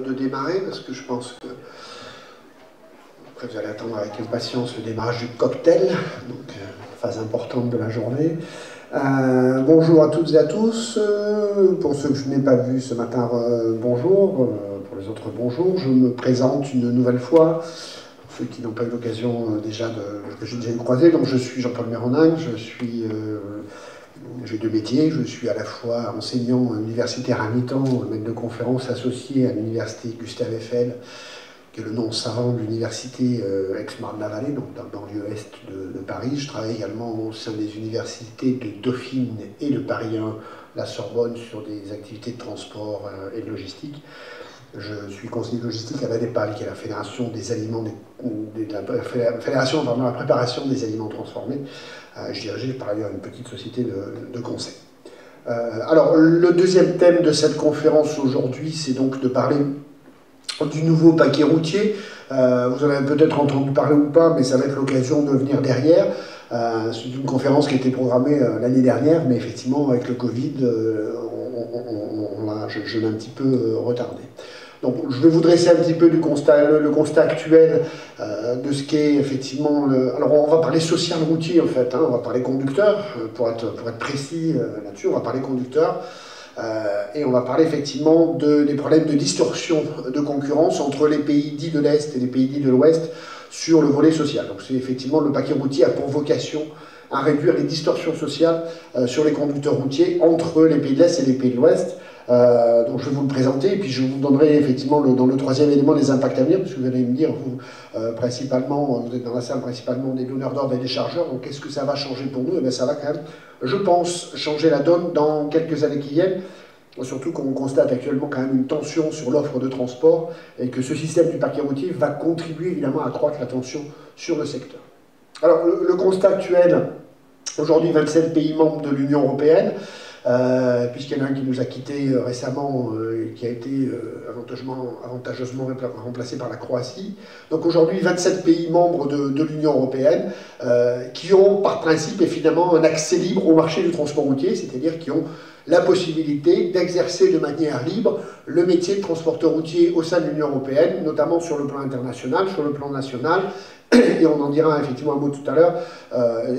de démarrer parce que je pense que après vous allez attendre avec impatience le démarrage du cocktail, donc phase importante de la journée. Bonjour à toutes et à tous. Pour ceux que je n'ai pas vus ce matin, bonjour. Pour les autres, bonjour. Je me présente une nouvelle fois. Pour ceux qui n'ont pas eu l'occasion déjà que j'ai déjà croisé, donc je suis Jean-Paul Méronin, j'ai deux métiers, je suis à la fois enseignant universitaire à mi-temps, maître de conférences associé à l'université Gustave Eiffel, qui est le nom savant de l'université Aix-Marne-la-Vallée, donc dans le banlieue est de Paris. Je travaille également au sein des universités de Dauphine et de Paris 1, la Sorbonne, sur des activités de transport et de logistique. Je suis conseiller logistique à la DEPAL, qui est la fédération des aliments, la fédération dans la préparation des aliments transformés. Je dirigeais par ailleurs une petite société de conseil. Alors, le deuxième thème de cette conférence aujourd'hui, c'est donc de parler du nouveau paquet routier. Vous en avez peut-être entendu parler ou pas, mais ça va être l'occasion de venir derrière. C'est une conférence qui a été programmée l'année dernière, mais effectivement, avec le Covid, je l'ai un petit peu retardé. Donc, je vais vous dresser un petit peu le constat actuel de ce qu'est effectivement... Alors, on va parler social routier, en fait, hein, on va parler conducteur, pour être précis là-dessus, on va parler conducteur, et on va parler effectivement des problèmes de distorsion de concurrence entre les pays dits de l'Est et les pays dits de l'Ouest sur le volet social. Donc, c'est effectivement le paquet routier a pour vocation à réduire les distorsions sociales sur les conducteurs routiers entre les pays de l'Est et les pays de l'Ouest. Donc je vais vous le présenter, et puis je vous donnerai effectivement dans le troisième élément les impacts à venir, parce que vous allez me dire, vous, principalement, vous êtes dans la salle principalement des donneurs d'ordre et des chargeurs, donc qu'est-ce que ça va changer pour nous? Et bien ça va quand même, je pense, changer la donne dans quelques années qui viennent, surtout qu'on constate actuellement quand même une tension sur l'offre de transport, et que ce système du paquet routier va contribuer évidemment à accroître la tension sur le secteur. Alors le constat actuel, aujourd'hui 27 pays membres de l'Union européenne, puisqu'il y en a un qui nous a quittés récemment et qui a été avantageusement remplacé par la Croatie. Donc aujourd'hui, 27 pays membres de l'Union européenne qui ont par principe évidemment un accès libre au marché du transport routier, c'est-à-dire qui ont la possibilité d'exercer de manière libre le métier de transporteur routier au sein de l'Union européenne, notamment sur le plan international, sur le plan national, et on en dira effectivement un mot tout à l'heure,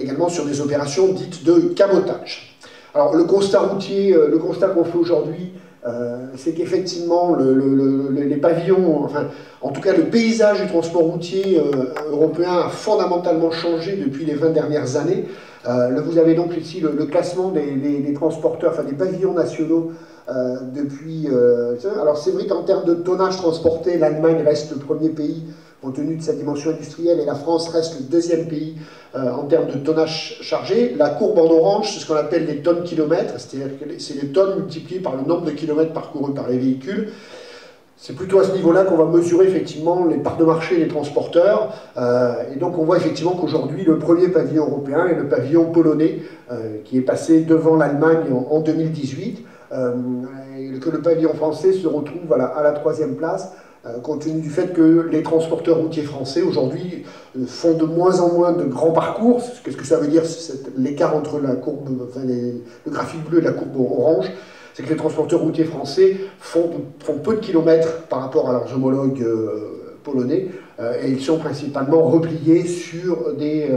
également sur des opérations dites de cabotage. Alors le constat routier, le constat qu'on fait aujourd'hui, c'est qu'effectivement les pavillons, enfin en tout cas le paysage du transport routier européen a fondamentalement changé depuis les 20 dernières années. Là, vous avez donc ici le classement des transporteurs, enfin des pavillons nationaux depuis... alors c'est vrai qu'en termes de tonnage transporté, l'Allemagne reste le premier pays compte tenu de sa dimension industrielle, et la France reste le deuxième pays en termes de tonnage chargé. La courbe en orange, c'est ce qu'on appelle les tonnes-kilomètres, c'est-à-dire que c'est les tonnes multipliées par le nombre de kilomètres parcourus par les véhicules. C'est plutôt à ce niveau-là qu'on va mesurer effectivement les parts de marché des transporteurs. Et donc on voit effectivement qu'aujourd'hui, le premier pavillon européen est le pavillon polonais, qui est passé devant l'Allemagne en 2018, et que le pavillon français se retrouve à la troisième place, compte tenu du fait que les transporteurs routiers français aujourd'hui font de moins en moins de grands parcours. Qu'est-ce que ça veut dire, l'écart entre la courbe, enfin le graphique bleu et la courbe orange? C'est que les transporteurs routiers français font peu de kilomètres par rapport à leurs homologues polonais, et ils sont principalement repliés sur des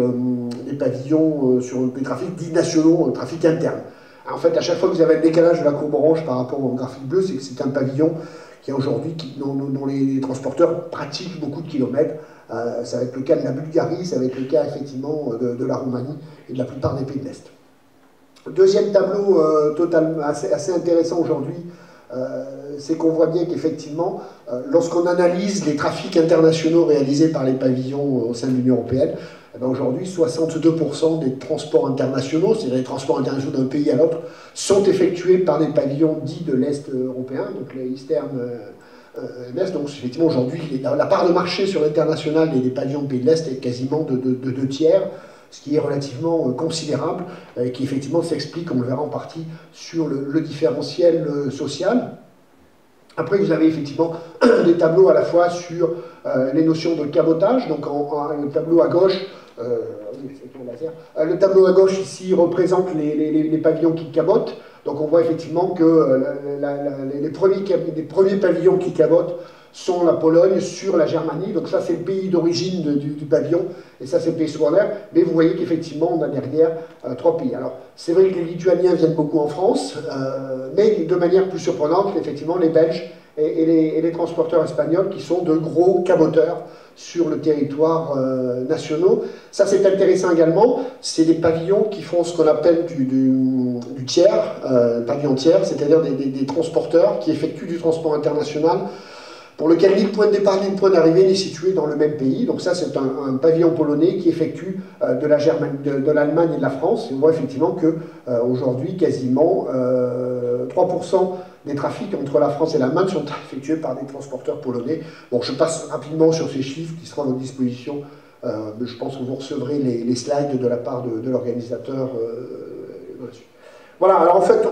pavillons, sur des trafics dits nationaux, trafics internes. En fait, à chaque fois que vous avez un décalage de la courbe orange par rapport au graphique bleu, c'est que c'est un pavillon qui est aujourd'hui, dont les transporteurs pratiquent beaucoup de kilomètres. Ça va être le cas de la Bulgarie, ça va être le cas effectivement de la Roumanie et de la plupart des pays de l'Est. Deuxième tableau assez intéressant aujourd'hui, c'est qu'on voit bien qu'effectivement, lorsqu'on analyse les trafics internationaux réalisés par les pavillons au sein de l'Union européenne, aujourd'hui 62% des transports internationaux, c'est-à-dire les transports internationaux d'un pays à l'autre, sont effectués par les pavillons dits de l'Est européen, donc les Eastern MS. Donc effectivement aujourd'hui, la part de marché sur l'international et les pavillons de pays de l'Est est quasiment de 2 tiers, ce qui est relativement considérable, qui effectivement s'explique, on le verra en partie, sur le différentiel social. Après, vous avez effectivement des tableaux à la fois sur les notions de cabotage. Donc, le tableau à gauche, le tableau à gauche ici représente les pavillons qui cabotent. Donc, on voit effectivement que les premiers pavillons qui cabotent sont la Pologne sur la Germanie. Donc ça, c'est le pays d'origine du pavillon, et ça, c'est le pays secondaire. Mais vous voyez qu'effectivement, on a derrière 3 pays. Alors, c'est vrai que les Lituaniens viennent beaucoup en France, mais de manière plus surprenante, effectivement, les Belges et les transporteurs espagnols qui sont de gros caboteurs sur le territoire national. Ça, c'est intéressant également. C'est des pavillons qui font ce qu'on appelle du tiers, pavillon tiers, c'est-à-dire des transporteurs qui effectuent du transport international pour lequel ni le point de départ ni le point d'arrivée n'est situé dans le même pays. Donc ça, c'est un pavillon polonais qui effectue de l'Allemagne et de la France. Et on voit effectivement qu'aujourd'hui, quasiment 3% des trafics entre la France et l'Allemagne sont effectués par des transporteurs polonais. Bon, je passe rapidement sur ces chiffres qui seront à votre disposition. Je pense que vous recevrez les slides de la part de l'organisateur. Voilà, alors en fait,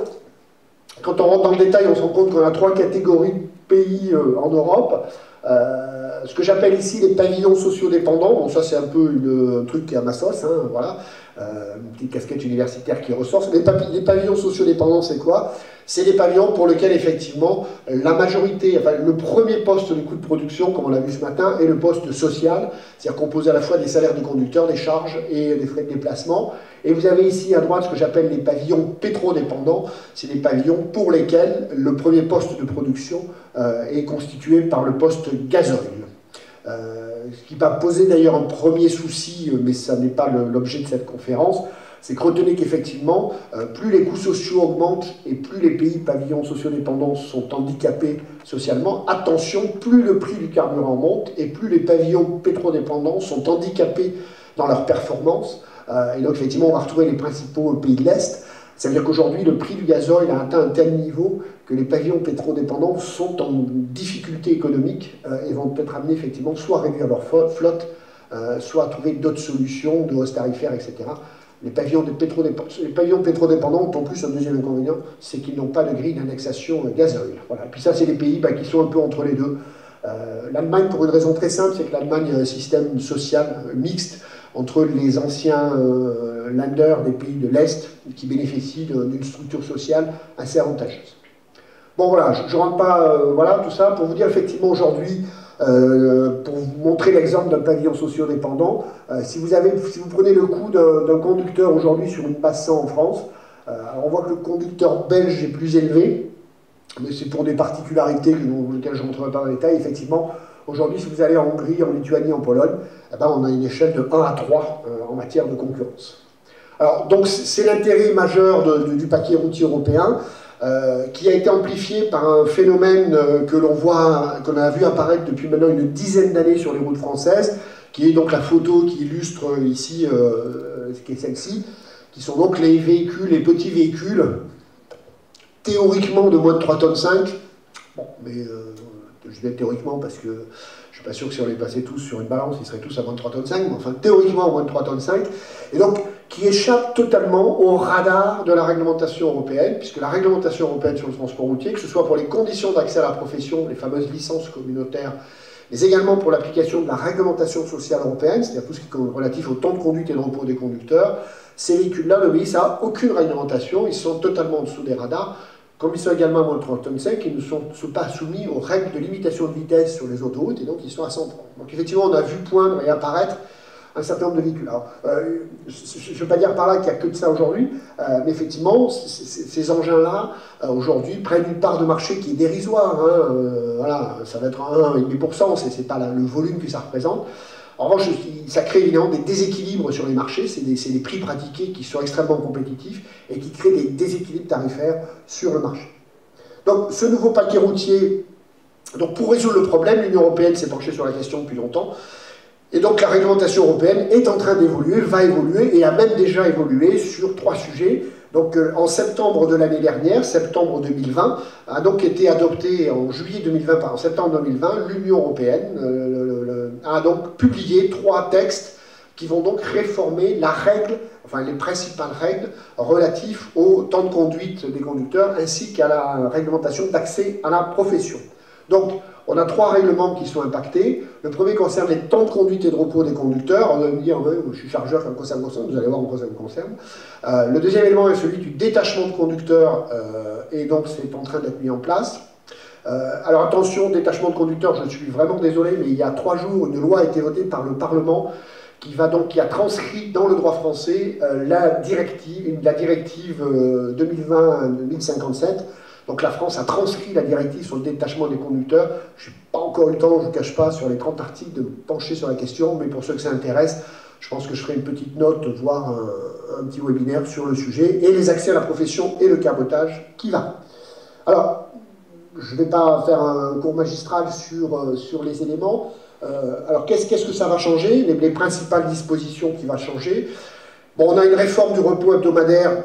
quand on rentre dans le détail, on se rend compte qu'on a 3 catégories de pays en Europe. Ce que j'appelle ici les pavillons sociodépendants. Bon, ça c'est un peu un truc qui est à ma sauce, hein, voilà. Une petite casquette universitaire qui ressort. Les pavillons sociodépendants, c'est quoi? C'est des pavillons pour lesquels, effectivement, la majorité, enfin, le premier poste de coût de production, comme on l'a vu ce matin, est le poste social, c'est-à-dire composé à la fois des salaires des conducteurs, des charges et des frais de déplacement. Et vous avez ici à droite ce que j'appelle les pavillons pétrodépendants. C'est des pavillons pour lesquels le premier poste de production est constitué par le poste gazoil. Ce qui va poser d'ailleurs un premier souci, mais ça n'est pas l'objet de cette conférence, c'est que retenez qu'effectivement, plus les coûts sociaux augmentent et plus les pays pavillons sociodépendants sont handicapés socialement, attention, plus le prix du carburant monte et plus les pavillons pétrodépendants sont handicapés dans leur performance. Et donc effectivement, on va retrouver les principaux pays de l'Est. Ça veut dire qu'aujourd'hui, le prix du gazoil a atteint un tel niveau que les pavillons pétrodépendants sont en difficulté économique et vont peut-être amener effectivement soit à réduire leur flotte, soit à trouver d'autres solutions de hausse tarifaire, etc. Les pavillons pétrodépendants ont en plus un deuxième inconvénient, c'est qu'ils n'ont pas de grille d'indexation gazoil. Voilà. Et puis ça, c'est les pays qui sont un peu entre les deux. L'Allemagne, pour une raison très simple, c'est que l'Allemagne a un système social mixte entre les anciens Länder des pays de l'Est qui bénéficient d'une structure sociale assez avantageuse. Bon voilà, je ne rentre pas, voilà, tout ça pour vous dire effectivement aujourd'hui, pour vous montrer l'exemple d'un pavillon sociodépendant, si vous prenez le coût d'un conducteur aujourd'hui sur une base 100 en France, on voit que le conducteur belge est plus élevé, mais c'est pour des particularités dans lesquelles je ne rentrerai pas dans les détails. Effectivement, aujourd'hui, si vous allez en Hongrie, en Lituanie, en Pologne, eh ben, on a une échelle de 1 à 3 en matière de concurrence. Alors, donc, c'est l'intérêt majeur du paquet routier européen, qui a été amplifié par un phénomène qu'on a vu apparaître depuis maintenant une dizaine d'années sur les routes françaises, qui est donc la photo qui illustre ici, qui est celle-ci, qui sont donc les véhicules, les petits véhicules, théoriquement de moins de 3,5 tonnes. Bon, mais je dis théoriquement parce que je ne suis pas sûr que si on les passait tous sur une balance, ils seraient tous à moins de 3,5 tonnes, mais enfin théoriquement à moins de 3,5 tonnes, et donc qui échappe totalement au radar de la réglementation européenne, puisque la réglementation européenne sur le transport routier, que ce soit pour les conditions d'accès à la profession, les fameuses licences communautaires, mais également pour l'application de la réglementation sociale européenne, c'est-à-dire tout ce qui est relatif au temps de conduite et de repos des conducteurs, ces véhicules-là n'obéissent à aucune réglementation, ils sont totalement en dessous des radars. Comme ils sont également à moins de 3,5 tonnes, ils ne sont pas soumis aux règles de limitation de vitesse sur les autoroutes, et donc ils sont à 130. Donc effectivement, on a vu poindre et apparaître un certain nombre de véhicules. Alors, je ne veux pas dire par là qu'il n'y a que de ça aujourd'hui, mais effectivement, ces engins-là, aujourd'hui, prennent une part de marché qui est dérisoire. Hein, voilà, ça va être 1,5%, ce n'est pas le volume que ça représente. En revanche, ça crée évidemment des déséquilibres sur les marchés, c'est des prix pratiqués qui sont extrêmement compétitifs et qui créent des déséquilibres tarifaires sur le marché. Donc ce nouveau paquet routier, donc pour résoudre le problème, l'Union européenne s'est penchée sur la question depuis longtemps, et donc la réglementation européenne est en train d'évoluer, va évoluer, et a même déjà évolué sur 3 sujets. Donc en septembre de l'année dernière, septembre 2020, a donc été adopté en juillet 2020, en septembre 2020, l'Union européenne a donc publié 3 textes qui vont donc réformer la règle, enfin les principales règles relatives au temps de conduite des conducteurs ainsi qu'à la réglementation d'accès à la profession. Donc on a 3 règlements qui sont impactés. Le premier concerne les temps de conduite et de repos des conducteurs. On va me dire, ouais, je suis chargeur, en quoi ça me concerne, vous allez voir en quoi ça me concerne. Le deuxième élément est celui du détachement de conducteurs, et donc c'est en train d'être mis en place. Alors attention, détachement de conducteurs, je suis vraiment désolé, mais il y a 3 jours, une loi a été votée par le Parlement qui a transcrit dans le droit français la directive 2020-1057. Donc la France a transcrit la directive sur le détachement des conducteurs. Je n'ai pas encore eu le temps, je ne vous cache pas, sur les 30 articles, de me pencher sur la question, mais pour ceux que ça intéresse, je pense que je ferai une petite note, voire un petit webinaire sur le sujet, et les accès à la profession et le cabotage qui va. Alors, je ne vais pas faire un cours magistral sur les éléments. Alors, qu'est-ce que ça va changer? Les principales dispositions qui vont changer. Bon, on a une réforme du repos hebdomadaire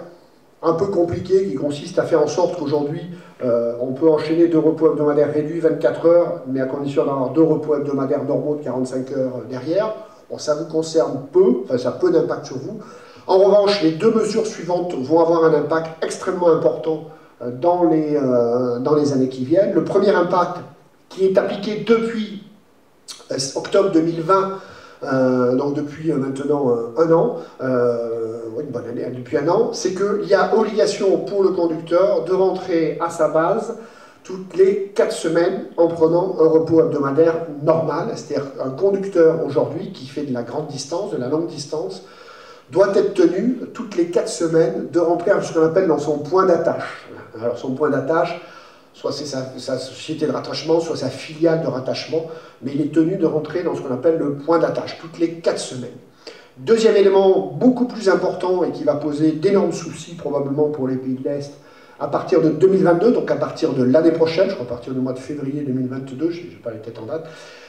un peu compliquée qui consiste à faire en sorte qu'aujourd'hui, on peut enchaîner 2 repos hebdomadaires réduits, 24 heures, mais à condition d'avoir 2 repos hebdomadaires normaux de 45 heures derrière. Bon, ça vous concerne peu, enfin, ça a peu d'impact sur vous. En revanche, les 2 mesures suivantes vont avoir un impact extrêmement important dans les années qui viennent. Le premier impact, qui est appliqué depuis octobre 2020, donc depuis maintenant un an, une bonne année, depuis un an, c'est qu'il y a obligation pour le conducteur de rentrer à sa base toutes les 4 semaines en prenant un repos hebdomadaire normal. C'est-à-dire un conducteur aujourd'hui qui fait de la grande distance, de la longue distance, doit être tenu toutes les 4 semaines de rentrer à ce qu'on appelle dans son point d'attache. Alors son point d'attache, soit c'est sa société de rattachement, soit sa filiale de rattachement, mais il est tenu de rentrer dans ce qu'on appelle le point d'attache, toutes les 4 semaines. Deuxième élément beaucoup plus important et qui va poser d'énormes soucis probablement pour les pays de l'Est, à partir de 2022, donc à partir de l'année prochaine, je crois à partir du mois de février 2022, je n'ai pas les têtes en date,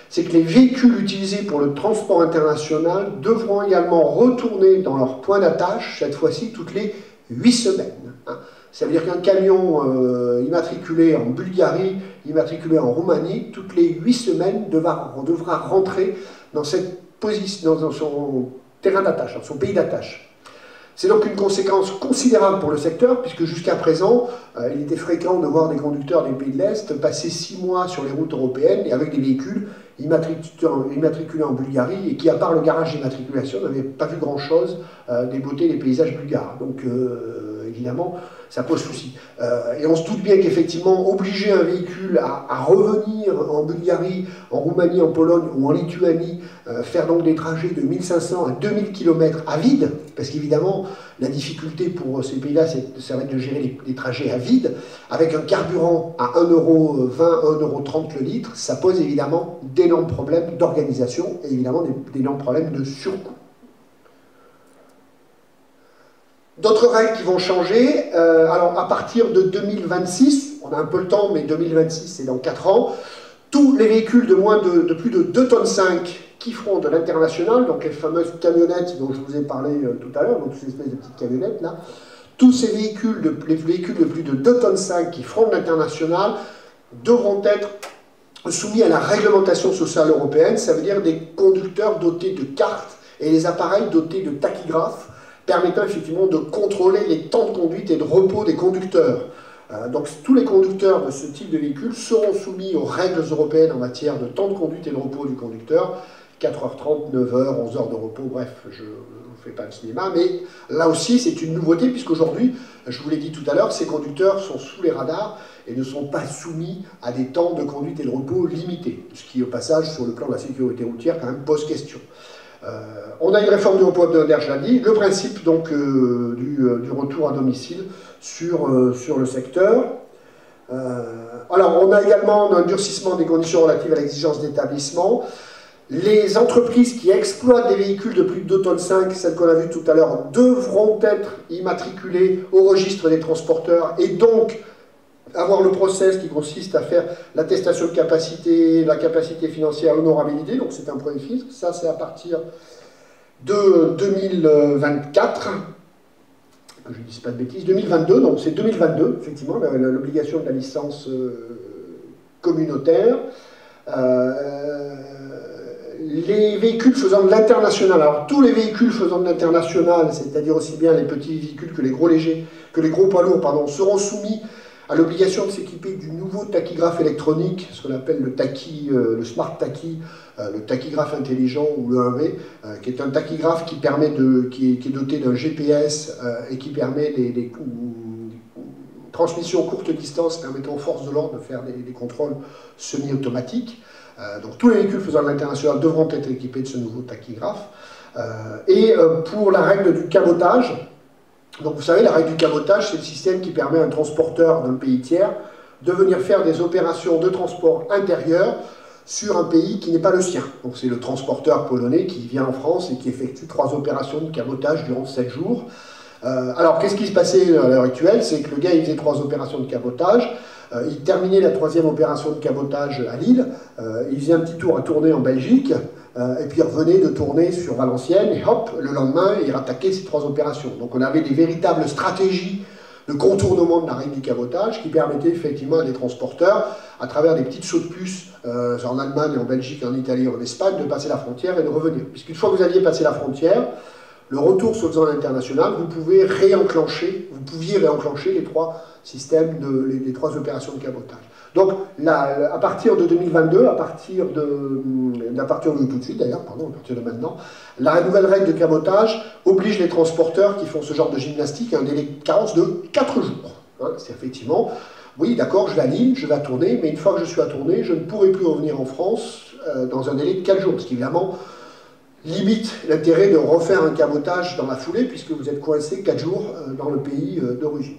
c'est que les véhicules utilisés pour le transport international devront également retourner dans leur point d'attache, cette fois-ci toutes les 8 semaines. Ça veut dire qu'un camion immatriculé en Bulgarie, immatriculé en Roumanie, toutes les 8 semaines devra rentrer dans cette position, dans son terrain d'attache, dans son pays d'attache. C'est donc une conséquence considérable pour le secteur, puisque jusqu'à présent, il était fréquent de voir des conducteurs des pays de l'Est passer 6 mois sur les routes européennes et avec des véhicules immatriculés en Bulgarie et qui, à part le garage d'immatriculation, n'avaient pas vu grand-chose des beautés des paysages bulgares. Donc, évidemment, ça pose souci. Et on se doute bien qu'effectivement, obliger un véhicule à revenir en Bulgarie, en Roumanie, en Pologne ou en Lituanie, faire donc des trajets de 1500 à 2000 km à vide, parce qu'évidemment, la difficulté pour ces pays-là, ça va être de gérer les trajets à vide, avec un carburant à 1,20 €, 1,30 € le litre, ça pose évidemment d'énormes problèmes d'organisation et évidemment d'énormes problèmes de surcoût. D'autres règles qui vont changer, alors à partir de 2026, on a un peu le temps, mais 2026 c'est dans 4 ans, tous les véhicules de plus de 2,5 tonnes qui feront de l'international, donc les fameuses camionnettes dont je vous ai parlé tout à l'heure, donc ces espèces de petites camionnettes là, tous ces véhicules, les véhicules de plus de 2,5 tonnes qui feront de l'international devront être soumis à la réglementation sociale européenne, ça veut dire des conducteurs dotés de cartes et les appareils dotés de tachygraphes, permettant effectivement de contrôler les temps de conduite et de repos des conducteurs. Donc tous les conducteurs de ce type de véhicule seront soumis aux règles européennes en matière de temps de conduite et de repos du conducteur, 4h30, 9h, 11h de repos, bref, je ne vous fais pas le cinéma, mais là aussi c'est une nouveauté puisqu'aujourd'hui, je vous l'ai dit tout à l'heure, ces conducteurs sont sous les radars et ne sont pas soumis à des temps de conduite et de repos limités, ce qui au passage sur le plan de la sécurité routière quand même pose question. On a une réforme du repos hebdomadaire, je l'ai dit, le principe donc du retour à domicile sur le secteur. Alors on a également un durcissement des conditions relatives à l'exigence d'établissement. Les entreprises qui exploitent des véhicules de plus de 2,5 tonnes, celles qu'on a vues tout à l'heure, devront être immatriculées au registre des transporteurs et donc avoir le process qui consiste à faire l'attestation de capacité, la capacité financière, l'honorabilité, donc c'est un premier filtre, ça c'est à partir de 2024, je ne dis pas de bêtises, 2022, donc c'est 2022, effectivement, l'obligation de la licence communautaire. Les véhicules faisant de l'international, alors tous les véhicules faisant de l'international, c'est-à-dire aussi bien les petits véhicules que les gros légers, que les gros poids lourds, pardon, seront soumis à l'obligation de s'équiper du nouveau tachygraphe électronique, ce qu'on appelle le smart tachy, le tachygraphe intelligent ou le 1V, qui est un tachygraphe qui permet qui est doté d'un GPS et qui permet transmission courte distance permettant aux forces de l'ordre de faire des contrôles semi-automatiques. Donc tous les véhicules faisant de l'international devront être équipés de ce nouveau tachygraphe. Pour la règle du cabotage, donc vous savez, la règle du cabotage, c'est le système qui permet à un transporteur d'un pays tiers de venir faire des opérations de transport intérieur sur un pays qui n'est pas le sien. Donc c'est le transporteur polonais qui vient en France et qui effectue 3 opérations de cabotage durant 7 jours. Alors qu'est-ce qui se passait à l'heure actuelle? C'est que le gars il faisait 3 opérations de cabotage, il terminait la 3e opération de cabotage à Lille, il faisait un petit tour à tourner en Belgique, et puis il revenait de tourner sur Valenciennes, et hop, le lendemain, il rattaquait ces 3 opérations. Donc on avait des véritables stratégies de contournement de la règle du cabotage qui permettaient effectivement à des transporteurs, à travers des petites sauts de puce en Allemagne, en Belgique, en Italie, en Espagne, de passer la frontière et de revenir. Puisqu'une fois que vous aviez passé la frontière, le retour sur le zone internationale, vous pouviez réenclencher les 3 systèmes, les 3 opérations de cabotage. Donc, là, à partir de 2022, à partir de tout de suite d'ailleurs, pardon, à partir de maintenant, la nouvelle règle de cabotage oblige les transporteurs qui font ce genre de gymnastique à un délai de carence de 4 jours. Hein, c'est effectivement, oui d'accord, je vais à Lille, je vais à tourner, mais une fois que je suis à tourner, je ne pourrai plus revenir en France dans un délai de 4 jours, parce qu'évidemment, limite l'intérêt de refaire un cabotage dans la foulée, puisque vous êtes coincé 4 jours dans le pays d'origine.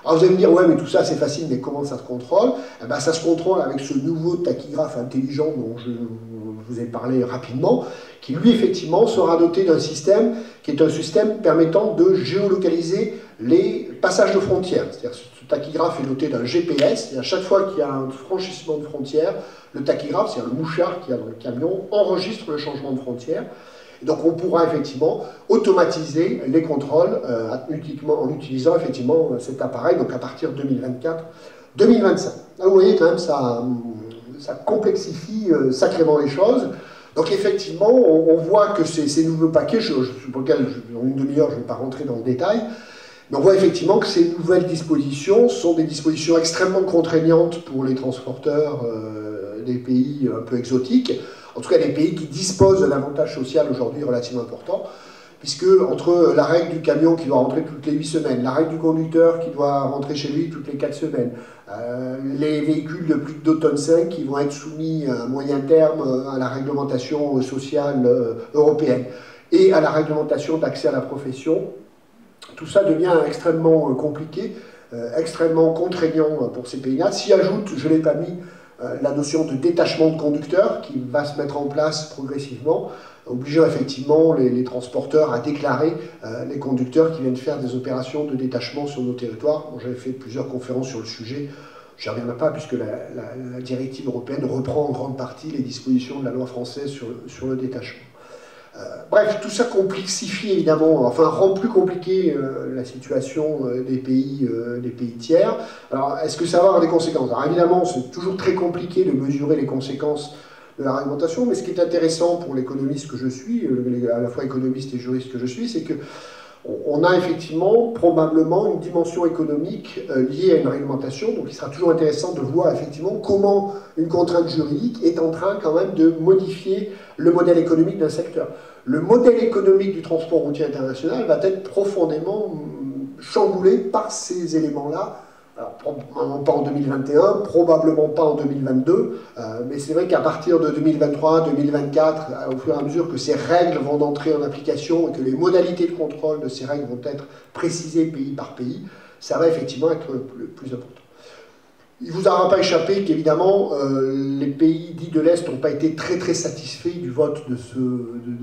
Alors vous allez me dire, ouais mais tout ça c'est facile, mais comment ça se contrôle? Eh ben, ça se contrôle avec ce nouveau tachygraphe intelligent dont je vous ai parlé rapidement, qui lui effectivement sera doté d'un système qui est un système permettant de géolocaliser les passages de frontières. C'est-à-dire que ce tachygraphe est doté d'un GPS, et à chaque fois qu'il y a un franchissement de frontière, le tachygraphe, c'est-à-dire le mouchard qu'il y a dans le camion, enregistre le changement de frontière. Donc on pourra effectivement automatiser les contrôles en utilisant effectivement cet appareil, donc à partir de 2024-2025. Vous voyez quand même, ça complexifie sacrément les choses. Donc effectivement, on voit que ces nouveaux paquets, pour lesquels en une demi-heure je ne vais pas rentrer dans le détail, mais on voit effectivement que ces nouvelles dispositions sont des dispositions extrêmement contraignantes pour les transporteurs des pays un peu exotiques, en tout cas des pays qui disposent d'un avantage social aujourd'hui relativement important, puisque entre la règle du camion qui doit rentrer toutes les 8 semaines, la règle du conducteur qui doit rentrer chez lui toutes les 4 semaines, les véhicules de plus de 2 tonnes 5 qui vont être soumis à moyen terme à la réglementation sociale européenne et à la réglementation d'accès à la profession, tout ça devient extrêmement compliqué, extrêmement contraignant pour ces pays-là. S'y ajoute, je ne l'ai pas mis, la notion de détachement de conducteurs qui va se mettre en place progressivement, obligeant effectivement les transporteurs à déclarer les conducteurs qui viennent faire des opérations de détachement sur nos territoires. Bon, j'avais fait plusieurs conférences sur le sujet, je n'y reviendrai pas puisque la directive européenne reprend en grande partie les dispositions de la loi française sur le détachement. Bref, tout ça complexifie évidemment, enfin rend plus compliqué la situation des pays tiers. Alors, est-ce que ça va avoir des conséquences? Alors évidemment, c'est toujours très compliqué de mesurer les conséquences de la réglementation, mais ce qui est intéressant pour l'économiste que je suis, à la fois économiste et juriste que je suis, c'est que on a effectivement probablement une dimension économique liée à une réglementation, donc il sera toujours intéressant de voir effectivement comment une contrainte juridique est en train quand même de modifier le modèle économique d'un secteur. Le modèle économique du transport routier international va être profondément chamboulé par ces éléments-là. Alors, probablement pas en 2021, probablement pas en 2022, mais c'est vrai qu'à partir de 2023, 2024, au fur et à mesure que ces règles vont entrer en application et que les modalités de contrôle de ces règles vont être précisées pays par pays, ça va effectivement être le plus important. Il ne vous aura pas échappé qu'évidemment, les pays dits de l'Est n'ont pas été très satisfaits du vote de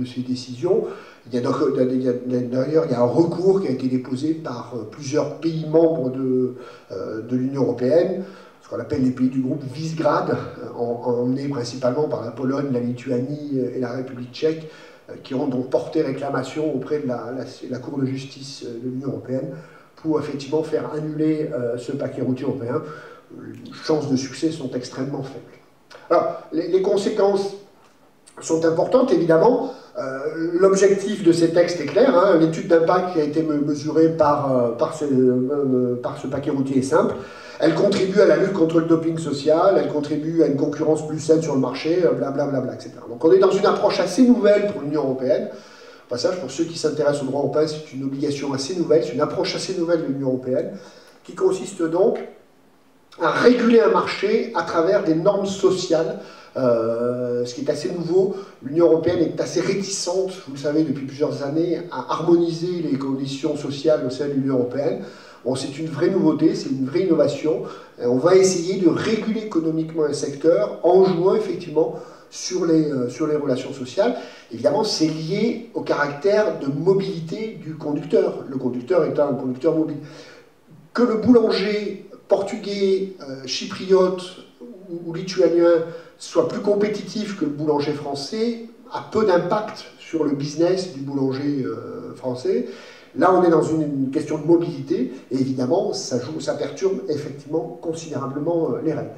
ces décisions. D'ailleurs, il y a un recours qui a été déposé par plusieurs pays membres de l'Union européenne, ce qu'on appelle les pays du groupe Visegrad, emmenés principalement par la Pologne, la Lituanie et la République tchèque, qui ont donc porté réclamation auprès de la Cour de justice de l'Union européenne pour effectivement faire annuler ce paquet routier européen. Les chances de succès sont extrêmement faibles. Alors, les conséquences sont importantes, évidemment. L'objectif de ces textes est clair. Hein. L'étude d'impact qui a été mesurée par ce paquet routier est simple. Elle contribue à la lutte contre le doping social, elle contribue à une concurrence plus saine sur le marché, blablabla, etc. Donc on est dans une approche assez nouvelle pour l'Union européenne. Au passage, pour ceux qui s'intéressent au droit européen, c'est une obligation assez nouvelle, c'est une approche assez nouvelle de l'Union européenne, qui consiste donc à réguler un marché à travers des normes sociales, ce qui est assez nouveau. L'Union européenne est assez réticente, vous le savez, depuis plusieurs années, à harmoniser les conditions sociales au sein de l'Union européenne. Bon, c'est une vraie nouveauté, c'est une vraie innovation. On va essayer de réguler économiquement un secteur en jouant effectivement sur les relations sociales. Évidemment, c'est lié au caractère de mobilité du conducteur, le conducteur étant un conducteur mobile. Que le boulanger portugais, chypriote ou lituanien soit plus compétitif que le boulanger français a peu d'impact sur le business du boulanger français. Là, on est dans une question de mobilité, et évidemment, ça perturbe effectivement considérablement les règles.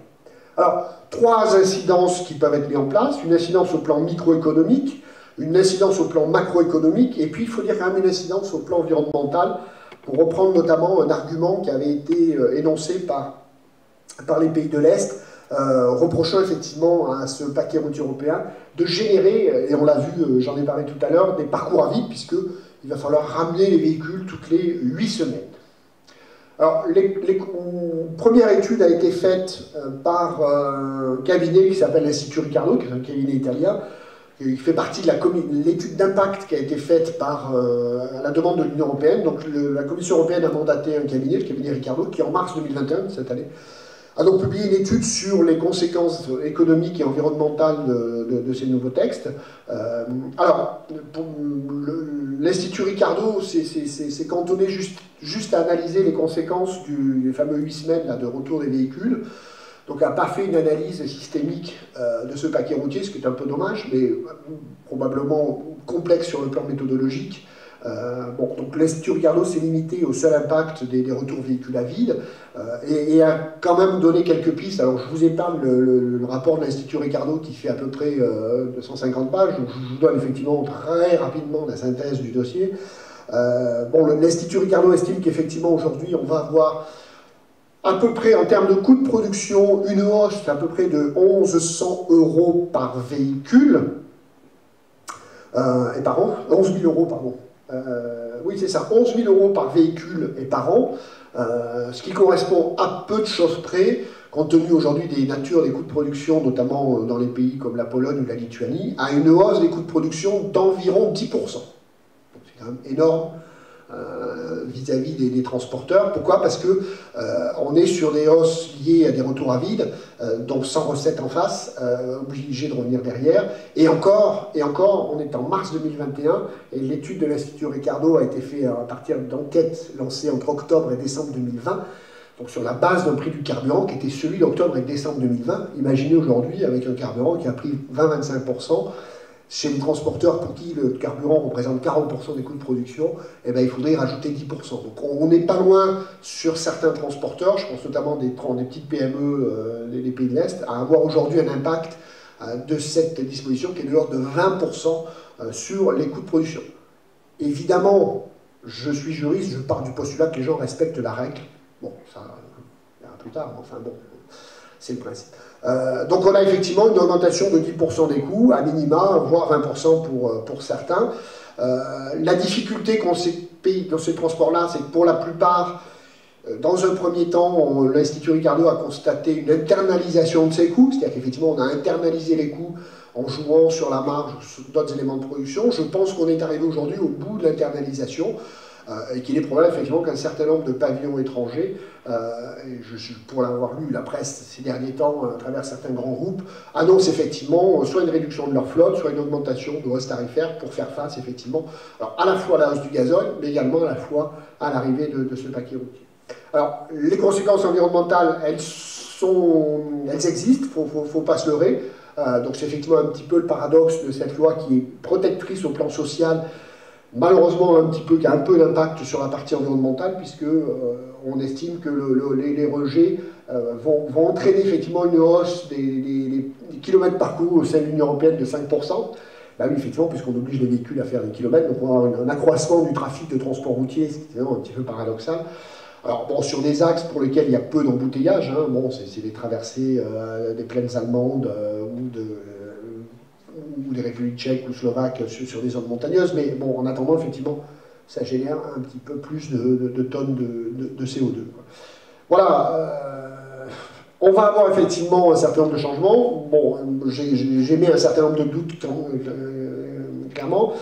Alors, 3 incidences qui peuvent être mises en place, une incidence au plan microéconomique, une incidence au plan macroéconomique, et puis il faut dire quand même une incidence au plan environnemental, pour reprendre notamment un argument qui avait été énoncé par les pays de l'Est, reprochant effectivement à ce paquet routier européen de générer, et on l'a vu, j'en ai parlé tout à l'heure, des parcours à vide, puisqu'il va falloir ramener les véhicules toutes les 8 semaines. Alors, une première étude a été faite par un cabinet qui s'appelle l'Institut Ricardo, qui est un cabinet italien, qui fait partie de l'étude d'impact qui a été faite à la demande de l'Union européenne. Donc la Commission européenne a mandaté un cabinet, le cabinet Ricardo, qui en mars 2021, cette année, a donc publié une étude sur les conséquences économiques et environnementales de ces nouveaux textes. Alors, l'Institut Ricardo s'est cantonné juste à analyser les conséquences des fameux 8 semaines là, de retour des véhicules. Donc, n'a pas fait une analyse systémique de ce paquet routier, ce qui est un peu dommage, mais probablement complexe sur le plan méthodologique. Bon, donc l'Institut Ricardo s'est limité au seul impact des retours véhicules à vide et a quand même donné quelques pistes. Alors je vous épargne le rapport de l'Institut Ricardo qui fait à peu près 250 pages, donc je vous donne effectivement très rapidement la synthèse du dossier. Bon, l'Institut Ricardo estime qu'effectivement aujourd'hui on va avoir à peu près en termes de coût de production une hausse à peu près de 1 100 € par véhicule et par an, 11 000 € par an. Oui, c'est ça, 11 000 € par véhicule et par an, ce qui correspond à peu de choses près, compte tenu aujourd'hui des natures des coûts de production, notamment dans les pays comme la Pologne ou la Lituanie, à une hausse des coûts de production d'environ 10%. C'est quand même énorme vis-à-vis des transporteurs. Pourquoi? Parce que on est sur des hausses liées à des retours à vide, donc sans recette en face, obligé de revenir derrière. Et encore, on est en mars 2021, et l'étude de l'Institut Ricardo a été faite à partir d'enquêtes lancées entre octobre et décembre 2020, donc sur la base d'un prix du carburant qui était celui d'octobre et décembre 2020. Imaginez aujourd'hui avec un carburant qui a pris 20-25%, chez les transporteurs pour qui le carburant représente 40% des coûts de production, eh bien, il faudrait y rajouter 10%. Donc on n'est pas loin sur certains transporteurs, je pense notamment des petites PME des pays de l'Est, à avoir aujourd'hui un impact de cette disposition qui est de l'ordre de 20% sur les coûts de production. Évidemment, je suis juriste, je pars du postulat que les gens respectent la règle. Bon, ça, on verra plus tard, mais enfin bon, c'est le principe. Donc on a effectivement une augmentation de 10% des coûts, à minima, voire 20% pour certains. La difficulté qu'ont dans ces transports-là, c'est que pour la plupart, dans un premier temps, l'Institut Ricardo a constaté une internalisation de ces coûts, c'est-à-dire qu'effectivement on a internalisé les coûts en jouant sur la marge ou sur d'autres éléments de production. Je pense qu'on est arrivé aujourd'hui au bout de l'internalisation. Et qu'il est probable effectivement qu'un certain nombre de pavillons étrangers, pour l'avoir lu la presse ces derniers temps à travers certains grands groupes, annoncent effectivement soit une réduction de leur flotte, soit une augmentation de hausse tarifaire pour faire face effectivement, alors à la fois à la hausse du gazole, mais également à la fois à l'arrivée de ce paquet routier. Alors les conséquences environnementales, elles existent, faut pas se leurrer. Donc c'est effectivement un petit peu le paradoxe de cette loi qui est protectrice au plan social, malheureusement qui a un peu d'impact sur la partie environnementale, puisque on estime que les rejets vont entraîner effectivement une hausse des kilomètres parcourus au sein de l'Union européenne de 5%. Bah oui, effectivement, puisqu'on oblige les véhicules à faire des kilomètres, donc on va avoir un accroissement du trafic de transport routier, ce qui est un petit peu paradoxal. Alors bon, sur des axes pour lesquels il y a peu d'embouteillages, hein, bon, c'est des traversées des plaines allemandes ou des républiques tchèques ou slovaques sur des zones montagneuses, mais bon, en attendant, effectivement, ça génère un petit peu plus de tonnes de CO2. Voilà, on va avoir effectivement un certain nombre de changements. Bon, j'ai mis un certain nombre de doutes, clairement.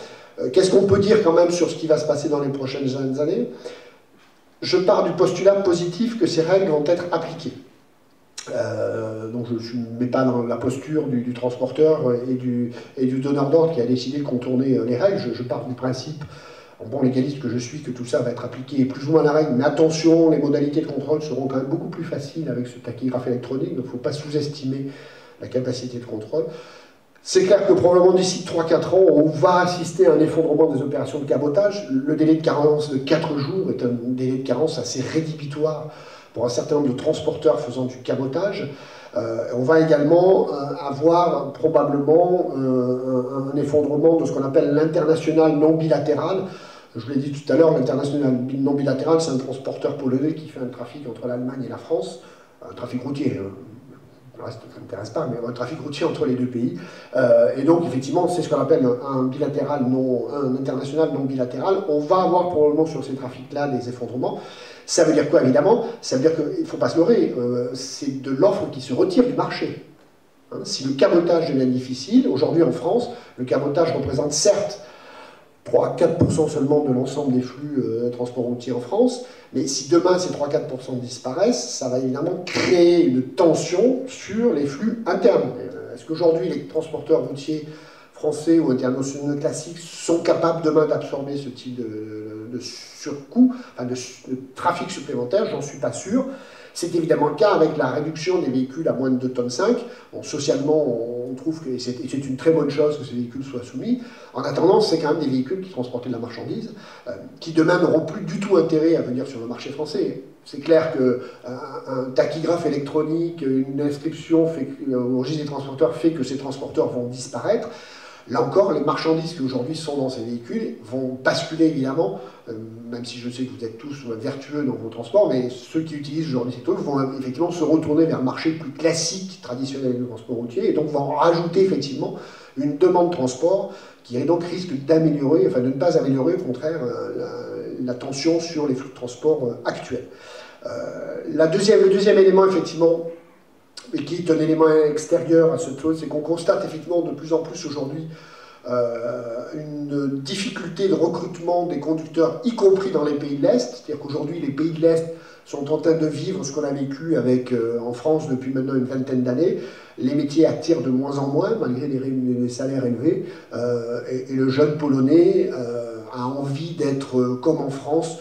Qu'est-ce qu'on peut dire quand même sur ce qui va se passer dans les prochaines années? Je pars du postulat positif que ces règles vont être appliquées. Donc je ne mets pas dans la posture du transporteur et du donneur d'ordre qui a décidé de contourner les règles. Je pars du principe, en bon légaliste que je suis, que tout ça va être appliqué plus ou moins à la règle, mais attention, les modalités de contrôle seront quand même beaucoup plus faciles avec ce tachygraphe électronique, donc il ne faut pas sous-estimer la capacité de contrôle. C'est clair que probablement d'ici 3-4 ans, on va assister à un effondrement des opérations de cabotage. Le délai de carence de 4 jours est un délai de carence assez rédhibitoire pour un certain nombre de transporteurs faisant du cabotage. On va également avoir probablement un effondrement de ce qu'on appelle l'international non bilatéral. Je l'ai dit tout à l'heure, l'international non bilatéral, c'est un transporteur polonais qui fait un trafic entre l'Allemagne et la France, un trafic routier. Le reste, ça ne m'intéresse pas, mais un trafic routier entre les deux pays. Et donc, effectivement, c'est ce qu'on appelle un international non bilatéral. On va avoir probablement sur ces trafics-là des effondrements. Ça veut dire quoi, évidemment? Ça veut dire qu'il ne faut pas se leurrer, c'est de l'offre qui se retire du marché. Hein, si le cabotage devient difficile, aujourd'hui en France, le cabotage représente certes 3 à 4% seulement de l'ensemble des flux transport routier en France, mais si demain ces 3-4% disparaissent, ça va évidemment créer une tension sur les flux internes. Est-ce qu'aujourd'hui les transporteurs routiers français ou internationaux classiques sont capables demain d'absorber ce type de surcoût, enfin de trafic supplémentaire? J'en suis pas sûr. C'est évidemment le cas avec la réduction des véhicules à moins de 2,5 tonnes. Bon, socialement, on trouve que c'est une très bonne chose que ces véhicules soient soumis. En attendant, c'est quand même des véhicules qui transportent de la marchandise, qui demain n'auront plus du tout intérêt à venir sur le marché français. C'est clair qu'un tachygraphe électronique, une inscription au registre des transporteurs fait que ces transporteurs vont disparaître. Là encore, les marchandises qui aujourd'hui sont dans ces véhicules vont basculer évidemment, même si je sais que vous êtes tous vertueux dans vos transports, mais ceux qui utilisent aujourd'hui ces trucs vont effectivement se retourner vers le marché plus classique, traditionnel du transport routier, et donc vont rajouter effectivement une demande de transport qui donc risque d'améliorer, enfin de ne pas améliorer au contraire la tension sur les flux de transport actuels. Le deuxième élément effectivement, et qui est un élément extérieur à cette chose, c'est qu'on constate effectivement de plus en plus aujourd'hui une difficulté de recrutement des conducteurs, y compris dans les pays de l'Est. C'est-à-dire qu'aujourd'hui, les pays de l'Est sont en train de vivre ce qu'on a vécu en France depuis maintenant une vingtaine d'années. Les métiers attirent de moins en moins, malgré des salaires élevés, et le jeune Polonais a envie d'être, comme en France,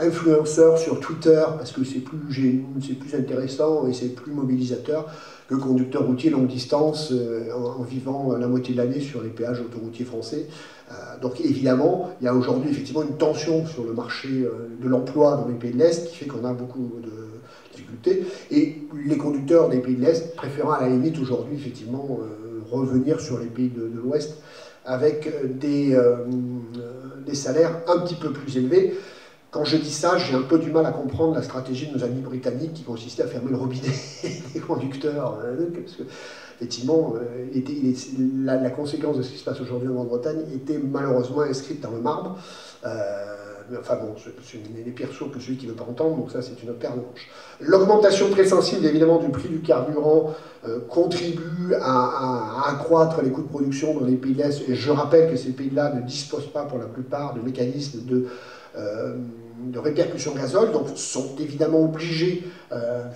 influenceur sur Twitter, parce que c'est plus intéressant et c'est plus mobilisateur que conducteur routier longue distance en vivant la moitié de l'année sur les péages autoroutiers français. Donc évidemment, il y a aujourd'hui effectivement une tension sur le marché de l'emploi dans les pays de l'Est qui fait qu'on a beaucoup de difficultés. Et les conducteurs des pays de l'Est préférant à la limite aujourd'hui effectivement revenir sur les pays de l'Ouest avec des salaires un petit peu plus élevés. Quand je dis ça, j'ai un peu du mal à comprendre la stratégie de nos amis britanniques qui consistait à fermer le robinet des conducteurs. Parce que, effectivement, la conséquence de ce qui se passe aujourd'hui en Grande-Bretagne était malheureusement inscrite dans le marbre. Mais enfin bon, c'est des pires sourds que celui qui ne veut pas entendre, donc ça c'est une paire de manches. L'augmentation très sensible évidemment du prix du carburant contribue à accroître les coûts de production dans les pays de l'Est, et je rappelle que ces pays-là ne disposent pas pour la plupart de mécanismes de répercussion gazole, donc sont évidemment obligés,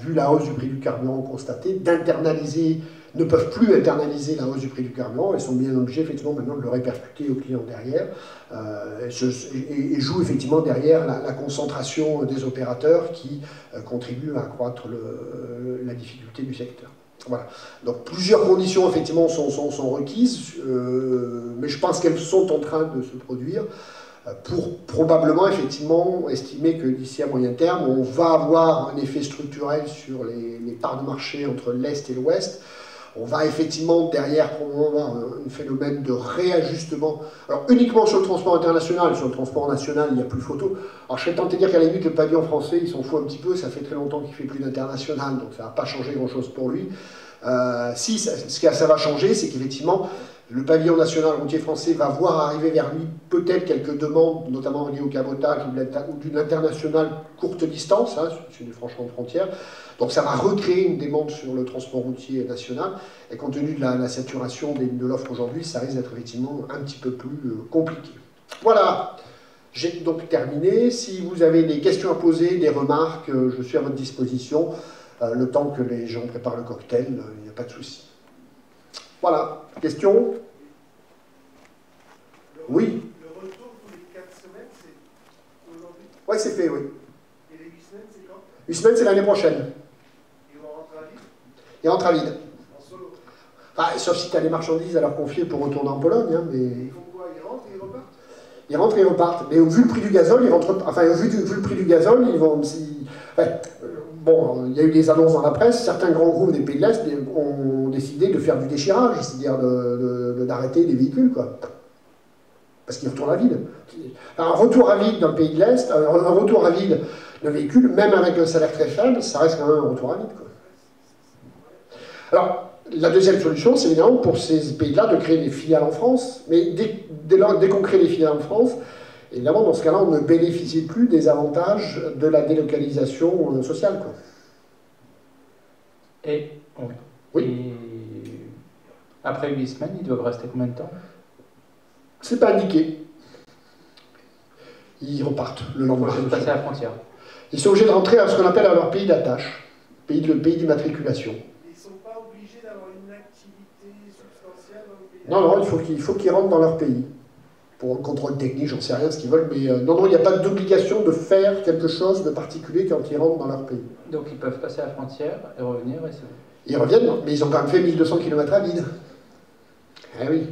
vu la hausse du prix du carburant constatée, ne peuvent plus internaliser la hausse du prix du carburant, et sont bien obligés effectivement maintenant de le répercuter aux clients derrière, et jouent effectivement derrière la concentration des opérateurs qui contribuent à accroître la difficulté du secteur. Voilà. Donc plusieurs conditions effectivement sont requises, mais je pense qu'elles sont en train de se produire pour probablement effectivement estimer que d'ici à moyen terme, on va avoir un effet structurel sur les parts de marché entre l'Est et l'Ouest. On va effectivement derrière probablement avoir un phénomène de réajustement. Alors uniquement sur le transport international, sur le transport national, il n'y a plus photo. Alors je serais tenté de dire qu'à la limite, le pavillon français, il s'en fout un petit peu, ça fait très longtemps qu'il ne fait plus d'international, donc ça ne va pas changer grand-chose pour lui. Si, ce que ça va changer, c'est qu'effectivement, Le pavillon national routier français va voir arriver vers lui peut-être quelques demandes, notamment liées au cabotage ou d'une internationale courte distance, hein, sur des franchements de frontières. Donc ça va recréer une demande sur le transport routier national. Et compte tenu de la saturation de l'offre aujourd'hui, ça risque d'être effectivement un petit peu plus compliqué. Voilà, j'ai donc terminé. Si vous avez des questions à poser, des remarques, je suis à votre disposition. Le temps que les gens préparent le cocktail, il n'y a pas de souci. Voilà, question? Oui. Le retour tous les 4 semaines, c'est aujourd'hui? Oui, c'est fait, oui. Et les 8 semaines, c'est quand? 8 semaines, c'est l'année prochaine. Ils vont rentrer à vide? Et rentre à vide. En solo? Enfin, sauf si tu as des marchandises à leur confier pour retourner en Pologne, hein, mais... Ils font quoi? Ils rentrent et ils repartent? Ils rentrent et ils repartent. Mais vu le prix du gazole, ils rentrent... Enfin, vu le prix du gazole, ils vont... Bon, il y a eu des annonces dans la presse, certains grands groupes des pays de l'Est ont décidé de faire du déchirage, c'est-à-dire d'arrêter les véhicules, quoi. Parce qu'ils retournent à vide. Un retour à vide d'un pays de l'Est, un retour à vide d'un véhicule, même avec un salaire très faible, ça reste quand même un retour à vide, quoi. Alors, la deuxième solution, c'est évidemment pour ces pays-là de créer des filiales en France, mais dès qu'on crée des filiales en France, évidemment, dans ce cas-là, on ne bénéficie plus des avantages de la délocalisation sociale, quoi. Oui. Et après 8 semaines, ils doivent rester combien de temps? C'est pas indiqué. Ils repartent le lendemain. Ils passer à la frontière. Ils sont obligés de rentrer à ce qu'on appelle à leur pays d'attache, le pays d'immatriculation. Ils ne sont pas obligés d'avoir une activité substantielle dans le pays? Non, non, il faut qu'ils rentrent dans leur pays. Pour le contrôle technique, j'en sais rien ce qu'ils veulent, mais non, il n'y a pas d'obligation de faire quelque chose de particulier quand ils rentrent dans leur pays. Donc ils peuvent passer à la frontière et revenir et c'est bon. Ils reviennent, mais ils ont quand même fait 1200 km à vide. Eh oui.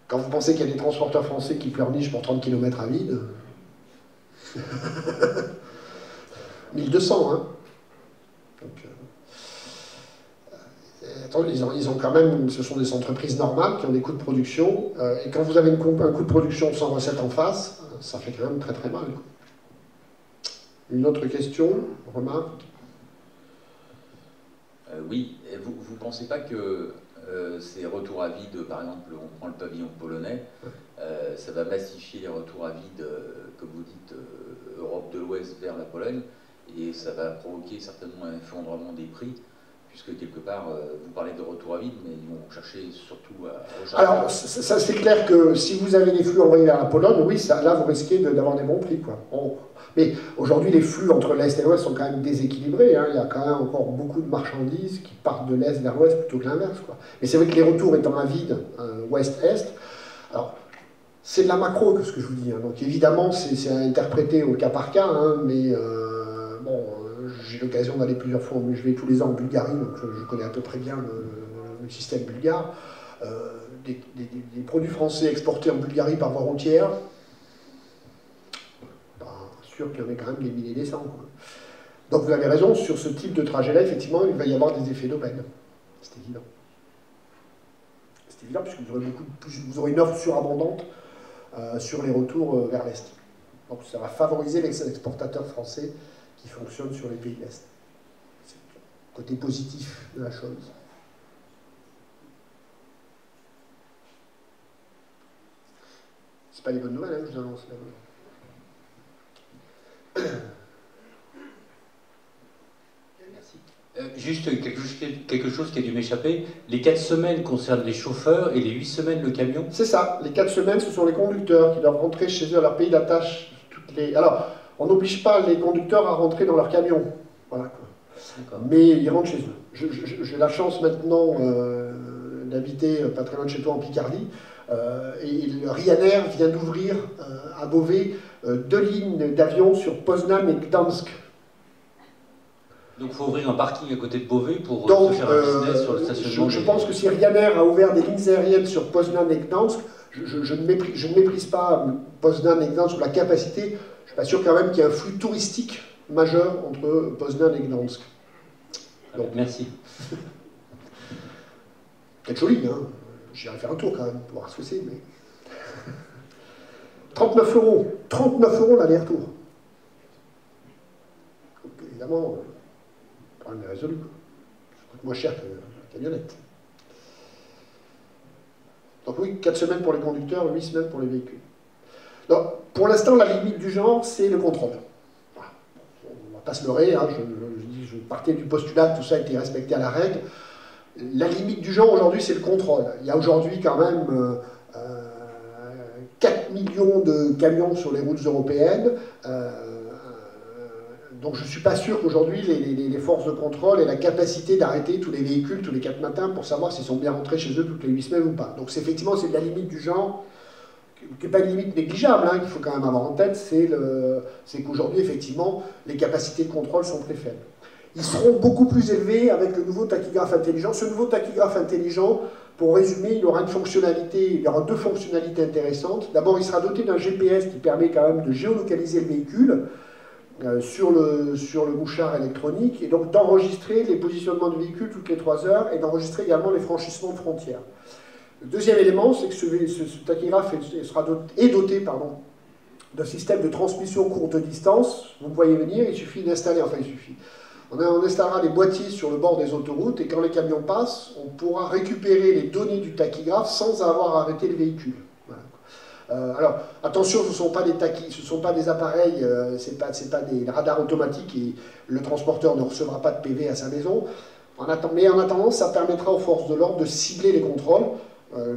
Quand vous pensez qu'il y a des transporteurs français qui pleurnichent pour 30 km à vide, 1200, hein. Donc, ils ont quand même, ce sont des entreprises normales qui ont des coûts de production, et quand vous avez un coût de production sans recette en face, ça fait quand même très très mal. Une autre question, remarque? Oui, et vous ne pensez pas que ces retours à vide, par exemple, on prend le pavillon polonais, ça va massifier les retours à vide, comme vous dites, Europe de l'Ouest vers la Pologne, et ça va provoquer certainement un effondrement des prix, puisque quelque part, vous parlez de retour à vide, mais ils vont chercher surtout à recharger. Alors, ça c'est clair que si vous avez des flux envoyés vers la Pologne, oui, là vous risquez d'avoir des bons prix, quoi. Mais aujourd'hui, les flux entre l'Est et l'Ouest sont quand même déséquilibrés, hein. Il y a quand même encore beaucoup de marchandises qui partent de l'Est vers l'Ouest plutôt que l'inverse, quoi. Mais c'est vrai que les retours étant à vide, Ouest-Est, alors c'est de la macro que ce que je vous dis, hein. Donc évidemment, c'est à interpréter au cas par cas, hein, mais bon, j'ai l'occasion d'aller plusieurs fois, je vais tous les ans en Bulgarie, donc je connais à peu près bien le système bulgare. Des produits français exportés en Bulgarie par voie routière, sûr qu'il y en a quand même des milliers et des cents, quoi. Donc vous avez raison, sur ce type de trajet-là, effectivement, il va y avoir des effets d'aubaine. C'est évident. C'est évident, puisque vous aurez une offre surabondante sur les retours vers l'Est. Donc ça va favoriser les exportateurs français qui fonctionnent sur les pays de l'Est. C'est le côté positif de la chose. C'est pas les bonnes nouvelles, hein, je vous annonce. Merci. Juste quelque chose qui a dû m'échapper. Les 4 semaines concernent les chauffeurs et les 8 semaines le camion? C'est ça. Les 4 semaines, ce sont les conducteurs qui doivent rentrer chez eux à leur pays d'attache. Alors, on n'oblige pas les conducteurs à rentrer dans leur camion. Voilà, quoi. Mais ils rentrent chez eux. J'ai la chance maintenant d'habiter pas très loin de chez toi en Picardie. Et le Ryanair vient d'ouvrir à Beauvais 2 lignes d'avion sur Poznan et Gdansk. Donc il faut ouvrir un parking à côté de Beauvais pour Donc, se faire un business sur le stationnement. Je pense que si Ryanair a ouvert des lignes aériennes sur Poznan et Gdansk, je ne méprise pas Poznan et Gdansk sur la capacité. Je ne suis pas sûr quand même qu'il y ait un flux touristique majeur entre Poznan et Gdansk. Donc, merci. Peut-être joli, hein. J'irai faire un tour quand même pour voir ce que c'est, mais... 39 €. 39 € l'aller-retour. Donc évidemment, le problème est résolu. Ça coûte moins cher que la camionnette. Donc oui, 4 semaines pour les conducteurs, 8 semaines pour les véhicules. Donc, pour l'instant, la limite du genre, c'est le contrôle. Voilà. On ne va pas se leurrer, hein, je partais du postulat que tout ça était respecté à la règle. La limite du genre, aujourd'hui, c'est le contrôle. Il y a aujourd'hui quand même 4 millions de camions sur les routes européennes. Donc je ne suis pas sûr qu'aujourd'hui, les forces de contrôle aient la capacité d'arrêter tous les véhicules tous les 4 matins pour savoir s'ils sont bien rentrés chez eux toutes les 8 semaines ou pas. Donc effectivement, c'est de la limite du genre, qui n'est pas une limite négligeable, hein, qu'il faut quand même avoir en tête, c'est qu'aujourd'hui, effectivement, les capacités de contrôle sont très faibles. Ils seront beaucoup plus élevés avec le nouveau tachygraphe intelligent. Ce nouveau tachygraphe intelligent, pour résumer, il aura 2 fonctionnalités intéressantes. D'abord, il sera doté d'un GPS qui permet quand même de géolocaliser le véhicule sur le mouchard électronique, et donc d'enregistrer les positionnements du véhicule toutes les 3 heures, et d'enregistrer également les franchissements de frontières. Le deuxième élément, c'est que ce tachygraphe est doté d'un système de transmission courte distance. Vous me voyez venir, il suffit d'installer, enfin il suffit. On installera des boîtiers sur le bord des autoroutes, et quand les camions passent, on pourra récupérer les données du tachygraphe sans avoir arrêté le véhicule. Voilà. Alors, attention, ce ne sont pas des appareils, ce n'est pas des radars automatiques, et le transporteur ne recevra pas de PV à sa maison. Mais en attendant, ça permettra aux forces de l'ordre de cibler les contrôles.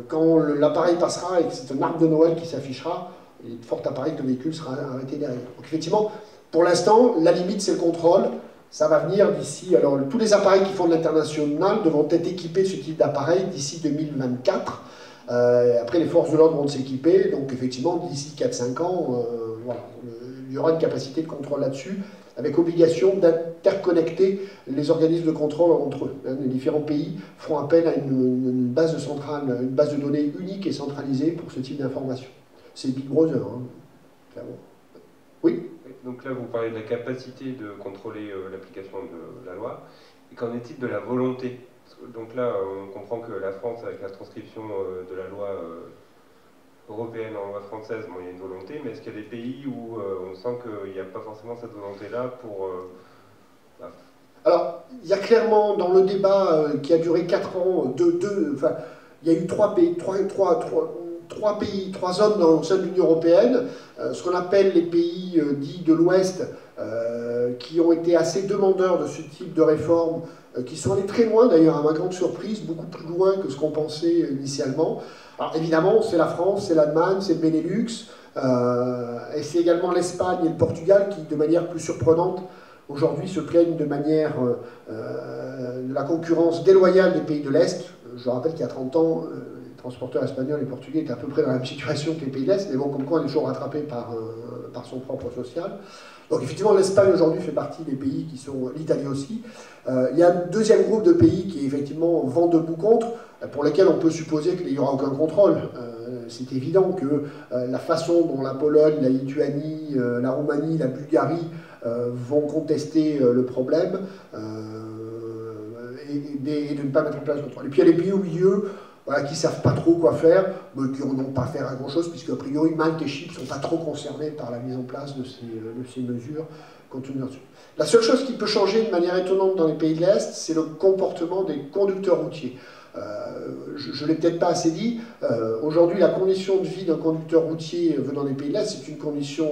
Quand l'appareil passera et que c'est un arbre de Noël qui s'affichera, il est fort appareil que le véhicule sera arrêté derrière. Donc effectivement, pour l'instant, la limite c'est le contrôle. Ça va venir d'ici. Alors tous les appareils qui font de l'international devront être équipés de ce type d'appareil d'ici 2024. Après, les forces de l'ordre vont s'équiper. Donc effectivement, d'ici 4-5 ans, voilà, il y aura une capacité de contrôle là-dessus, avec obligation d'interconnecter les organismes de contrôle entre eux. Les différents pays feront appel à une base de données unique et centralisée pour ce type d'information. C'est Big Brother, hein, clairement. Oui. Donc là, vous parlez de la capacité de contrôler l'application de la loi. Et qu'en est-il de la volonté? Donc là, on comprend que la France, avec la transcription de la loi européenne en loi française, bon, il y a une volonté, mais est-ce qu'il y a des pays où on sent qu'il n'y a pas forcément cette volonté-là pour... Alors, il y a clairement, dans le débat qui a duré 4 ans, il y a eu 3 pays, 3 zones au sein de l'Union européenne, ce qu'on appelle les pays dits de l'Ouest, qui ont été assez demandeurs de ce type de réforme, qui sont allés très loin d'ailleurs, à ma grande surprise, beaucoup plus loin que ce qu'on pensait initialement. Alors évidemment, c'est la France, c'est l'Allemagne, c'est le Benelux, et c'est également l'Espagne et le Portugal qui, de manière plus surprenante, aujourd'hui se plaignent de la concurrence déloyale des pays de l'Est. Je rappelle qu'il y a 30 ans, les transporteurs espagnols et portugais étaient à peu près dans la même situation que les pays de l'Est, mais bon, comme quoi on est toujours rattrapé par son propre social. Donc effectivement, l'Espagne aujourd'hui fait partie des pays qui sont... l'Italie aussi. Il y a un deuxième groupe de pays qui effectivement vont debout contre, pour lesquels on peut supposer qu'il n'y aura aucun contrôle. C'est évident que la façon dont la Pologne, la Lituanie, la Roumanie, la Bulgarie vont contester le problème et de ne pas mettre en place le contrôle. Et puis il y a les pays au milieu, voilà, qui ne savent pas trop quoi faire, mais qui n'ont pas à faire à grand-chose, puisque a priori Malte et Chypre ne sont pas trop concernés par la mise en place de ces mesures. La seule chose qui peut changer de manière étonnante dans les pays de l'Est, c'est le comportement des conducteurs routiers. Je ne l'ai peut-être pas assez dit, aujourd'hui la condition de vie d'un conducteur routier venant des pays de l'Est, c'est une condition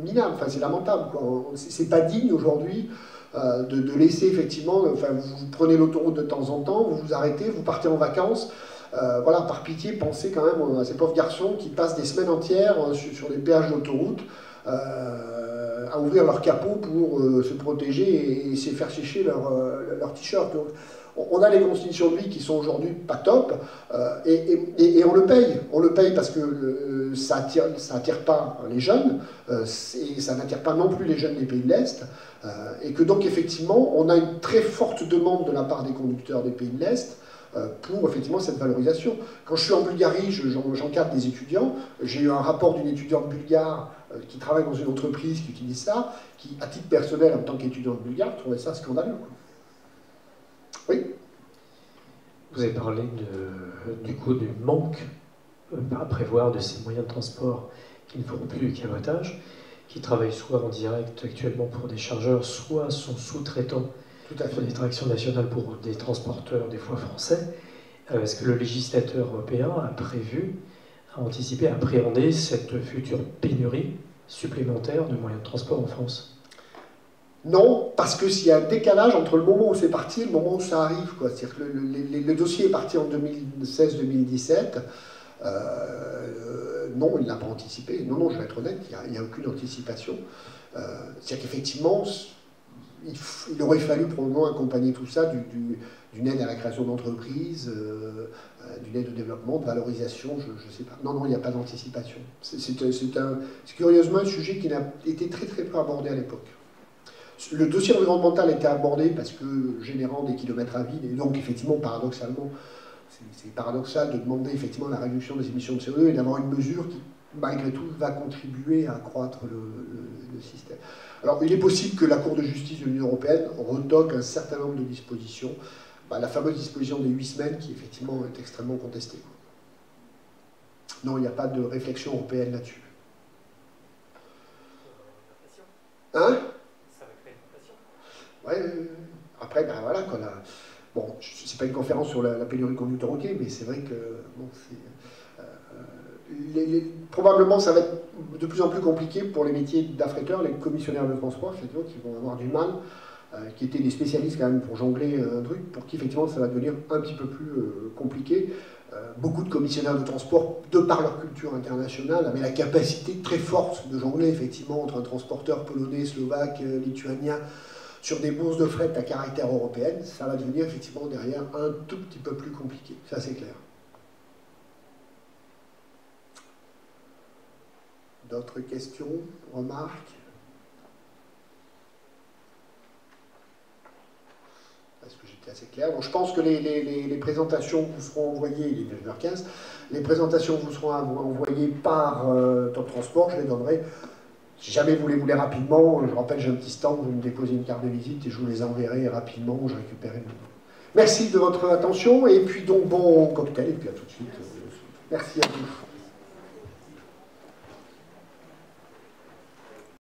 minable, enfin c'est lamentable. C'est pas digne aujourd'hui de laisser effectivement, enfin vous prenez l'autoroute de temps en temps, vous vous arrêtez, vous partez en vacances, voilà, par pitié, pensez quand même à ces pauvres garçons qui passent des semaines entières sur des péages d'autoroute, à ouvrir leur capot pour se protéger et se faire sécher leur t-shirt. Donc, on a des conditions de vie qui sont aujourd'hui pas top, et on le paye. On le paye parce que ça attire pas les jeunes, et ça n'attire pas non plus les jeunes des pays de l'Est, et que donc effectivement, on a une très forte demande de la part des conducteurs des pays de l'Est pour effectivement cette valorisation. Quand je suis en Bulgarie, j'encadre des étudiants. J'ai eu un rapport d'une étudiante bulgare qui travaille dans une entreprise qui utilise ça, qui, à titre personnel, en tant qu'étudiante bulgare, trouvait ça scandaleux, quoi. Oui. Vous avez parlé du coup du manque à prévoir de ces moyens de transport qui ne feront plus du cabotage, qui travaillent soit en direct actuellement pour des chargeurs, soit sont sous-traitants pour des tractions nationales pour des transporteurs, des fois français. Est-ce que le législateur européen a prévu, a anticipé, a appréhendé cette future pénurie supplémentaire de moyens de transport en France? Non, parce que s'il y a un décalage entre le moment où c'est parti et le moment où ça arrive, quoi. C'est-à-dire que le dossier est parti en 2016-2017. Non, il ne l'a pas anticipé. Non, je vais être honnête, il n'y a aucune anticipation. C'est-à-dire qu'effectivement, il aurait fallu probablement accompagner tout ça d'une aide à la création d'entreprises, d'une aide au développement, de valorisation, je ne sais pas. Non, il n'y a pas d'anticipation. C'est curieusement un sujet qui n'a été très très peu abordé à l'époque. Le dossier environnemental était abordé parce que générant des kilomètres à vide, et donc effectivement, paradoxalement, c'est paradoxal de demander effectivement la réduction des émissions de CO2 et d'avoir une mesure qui, malgré tout, va contribuer à accroître le système. Alors, il est possible que la Cour de justice de l'Union européenne retoque un certain nombre de dispositions, la fameuse disposition des 8 semaines qui, effectivement, est extrêmement contestée. Non, il n'y a pas de réflexion européenne là-dessus. Hein? Ouais, après, ben voilà, quoi, bon, c'est pas une conférence sur la pénurie de conducteurs routiers, mais c'est vrai que bon, probablement ça va être de plus en plus compliqué pour les métiers d'affréteurs, les commissionnaires de transport, effectivement, qui vont avoir du mal, qui étaient des spécialistes quand même pour jongler un truc, pour qui effectivement ça va devenir un petit peu plus compliqué. Beaucoup de commissionnaires de transport, de par leur culture internationale, avaient la capacité très forte de jongler effectivement entre un transporteur polonais, slovaque, lituanien, sur des bourses de fret à caractère européenne. Ça va devenir effectivement derrière un tout petit peu plus compliqué, ça c'est clair. D'autres questions, remarques? Est-ce que j'étais assez clair? Bon, je pense que les présentations vous seront envoyées, il est 9h15, les présentations vous seront envoyées par Top Transport, je les donnerai. Si jamais vous les voulez rapidement, je rappelle, j'ai un petit stand, vous me déposez une carte de visite et je vous les enverrai rapidement, je récupérerai le numéro. Merci de votre attention, et puis donc bon cocktail, et puis à tout de suite. Merci à vous.